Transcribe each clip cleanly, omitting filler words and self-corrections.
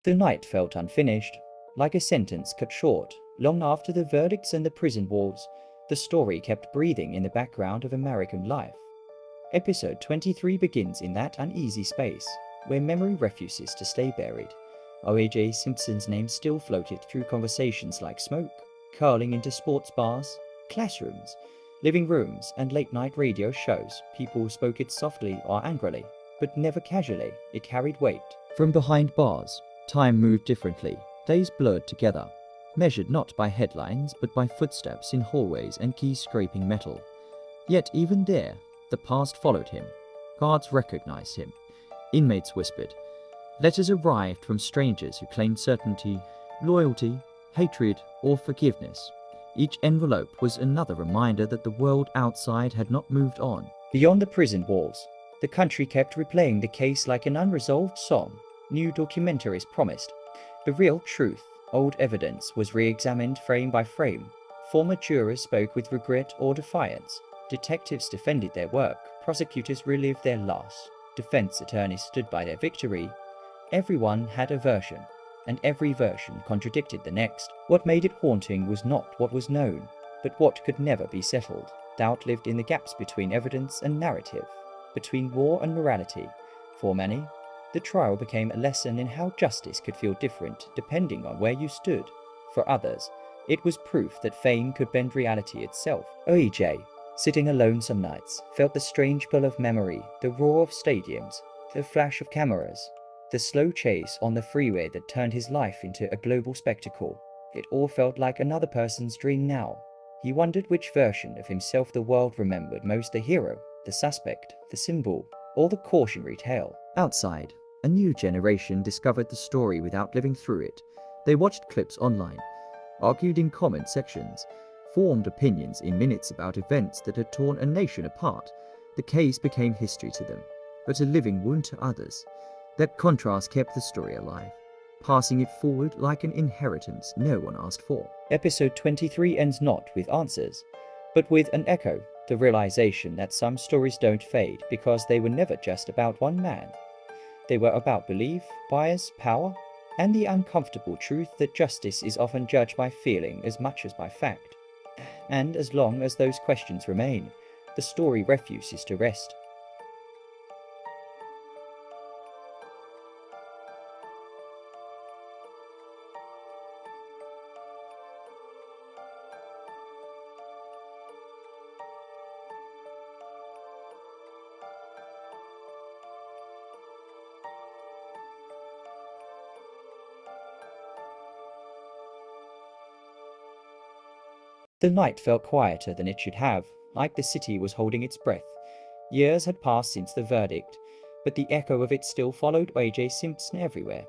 The night felt unfinished, like a sentence cut short. Long after the verdicts and the prison walls, the story kept breathing in the background of American life. Episode 23 begins in that uneasy space, where memory refuses to stay buried. O.J. Simpson's name still floated through conversations like smoke, curling into sports bars, classrooms, living rooms, and late-night radio shows. People spoke it softly or angrily, but never casually. It carried weight. From behind bars, time moved differently. Days blurred together, measured not by headlines but by footsteps in hallways and keys scraping metal. Yet even there, the past followed him. Guards recognized him. Inmates whispered. Letters arrived from strangers who claimed certainty, loyalty, hatred, or forgiveness. Each envelope was another reminder that the world outside had not moved on. Beyond the prison walls, the country kept replaying the case like an unresolved song. New documentaries promised the real truth. Old evidence was re-examined frame by frame. Former jurors spoke with regret or defiance. Detectives defended their work. Prosecutors relived their loss. Defense attorneys stood by their victory. Everyone had a version, and every version contradicted the next. What made it haunting was not what was known, but what could never be settled. Doubt lived in the gaps between evidence and narrative, between law and morality. For many, the trial became a lesson in how justice could feel different depending on where you stood. For others, it was proof that fame could bend reality itself. O.J., sitting alone some nights, felt the strange pull of memory, the roar of stadiums, the flash of cameras, the slow chase on the freeway that turned his life into a global spectacle. It all felt like another person's dream now. He wondered which version of himself the world remembered most: the hero, the suspect, the symbol, or the cautionary tale. Outside, a new generation discovered the story without living through it. They watched clips online, argued in comment sections, formed opinions in minutes about events that had torn a nation apart. The case became history to them, but a living wound to others. That contrast kept the story alive, passing it forward like an inheritance no one asked for. Episode 23 ends not with answers, but with an echo, the realization that some stories don't fade because they were never just about one man. They were about belief, bias, power, and the uncomfortable truth that justice is often judged by feeling as much as by fact. And as long as those questions remain, the story refuses to rest. The night felt quieter than it should have, like the city was holding its breath. Years had passed since the verdict, but the echo of it still followed O.J. Simpson everywhere.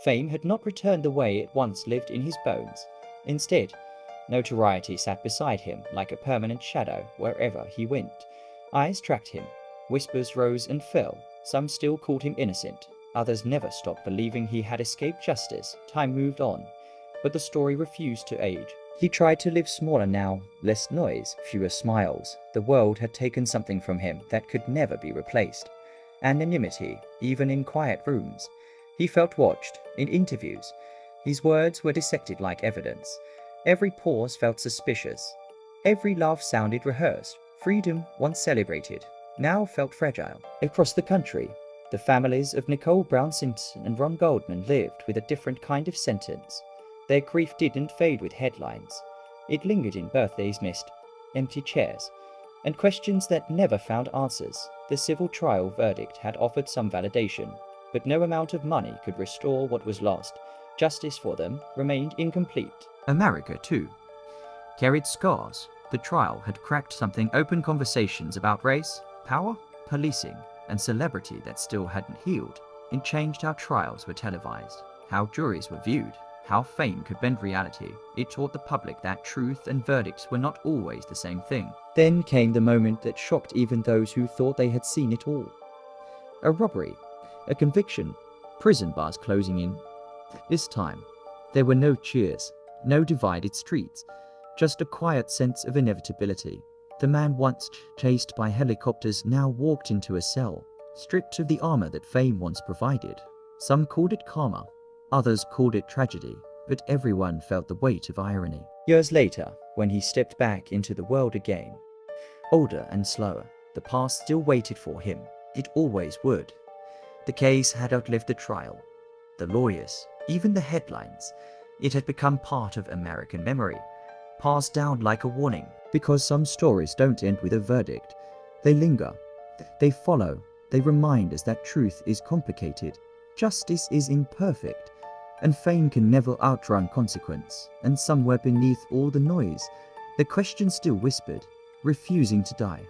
Fame had not returned the way it once lived in his bones. Instead, notoriety sat beside him like a permanent shadow wherever he went. Eyes tracked him. Whispers rose and fell. Some still called him innocent. Others never stopped believing he had escaped justice. Time moved on, but the story refused to age. He tried to live smaller now, less noise, fewer smiles. The world had taken something from him that could never be replaced. Anonymity, even in quiet rooms. He felt watched, in interviews. His words were dissected like evidence. Every pause felt suspicious. Every laugh sounded rehearsed. Freedom, once celebrated, now felt fragile. Across the country, the families of Nicole Brown Simpson and Ron Goldman lived with a different kind of sentence. Their grief didn't fade with headlines. It lingered in birthdays missed, empty chairs, and questions that never found answers. The civil trial verdict had offered some validation, but no amount of money could restore what was lost. Justice for them remained incomplete. America, too, carried scars. The trial had cracked something open: conversations about race, power, policing, and celebrity that still hadn't healed. It changed how trials were televised, how juries were viewed, how fame could bend reality. It taught the public that truth and verdicts were not always the same thing. Then came the moment that shocked even those who thought they had seen it all. A robbery, a conviction, prison bars closing in. This time, there were no cheers, no divided streets, just a quiet sense of inevitability. The man once chased by helicopters now walked into a cell, stripped of the armor that fame once provided. Some called it karma, Others called it tragedy, but everyone felt the weight of irony. Years later, when he stepped back into the world again, older and slower, the past still waited for him. It always would. The case had outlived the trial, the lawyers, even the headlines. It had become part of American memory, passed down like a warning. Because some stories don't end with a verdict. They linger. They follow. They remind us that truth is complicated, justice is imperfect, and fame can never outrun consequence. And somewhere beneath all the noise, the question still whispered, refusing to die.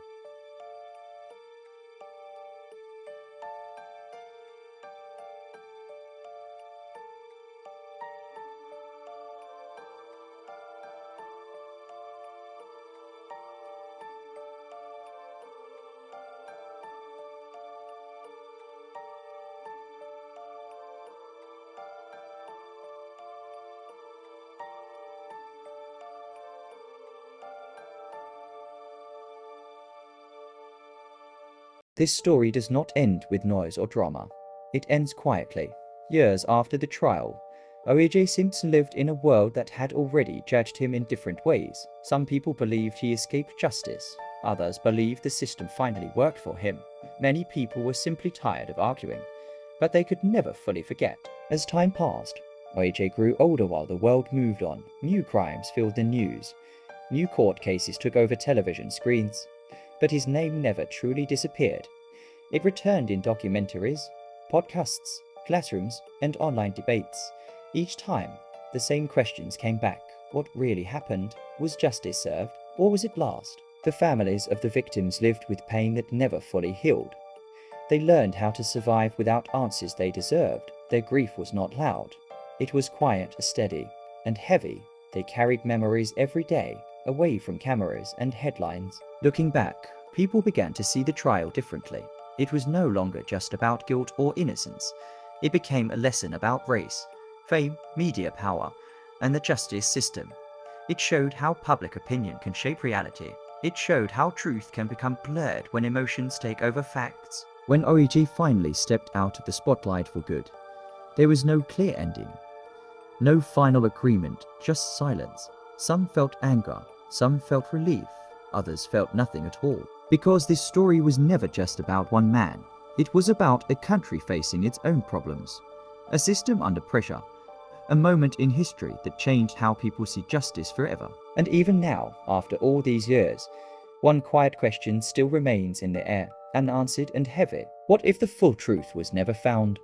This story does not end with noise or drama. It ends quietly. Years after the trial, O.J. Simpson lived in a world that had already judged him in different ways. Some people believed he escaped justice. Others believed the system finally worked for him. Many people were simply tired of arguing, but they could never fully forget. As time passed, O.J. grew older while the world moved on. New crimes filled the news. New court cases took over television screens. But his name never truly disappeared. It returned in documentaries, podcasts, classrooms, and online debates. Each time, the same questions came back. What really happened? Was justice served, or was it lost? The families of the victims lived with pain that never fully healed. They learned how to survive without answers they deserved. Their grief was not loud. It was quiet, steady, and heavy. They carried memories every day, away from cameras and headlines. Looking back, people began to see the trial differently. It was no longer just about guilt or innocence. It became a lesson about race, fame, media power, and the justice system. It showed how public opinion can shape reality. It showed how truth can become blurred when emotions take over facts. When O.J. finally stepped out of the spotlight for good, there was no clear ending. No final agreement, just silence. Some felt anger, some felt relief, others felt nothing at all. Because this story was never just about one man. It was about a country facing its own problems, a system under pressure, a moment in history that changed how people see justice forever. And even now, after all these years, one quiet question still remains in the air, unanswered and heavy. What if the full truth was never found?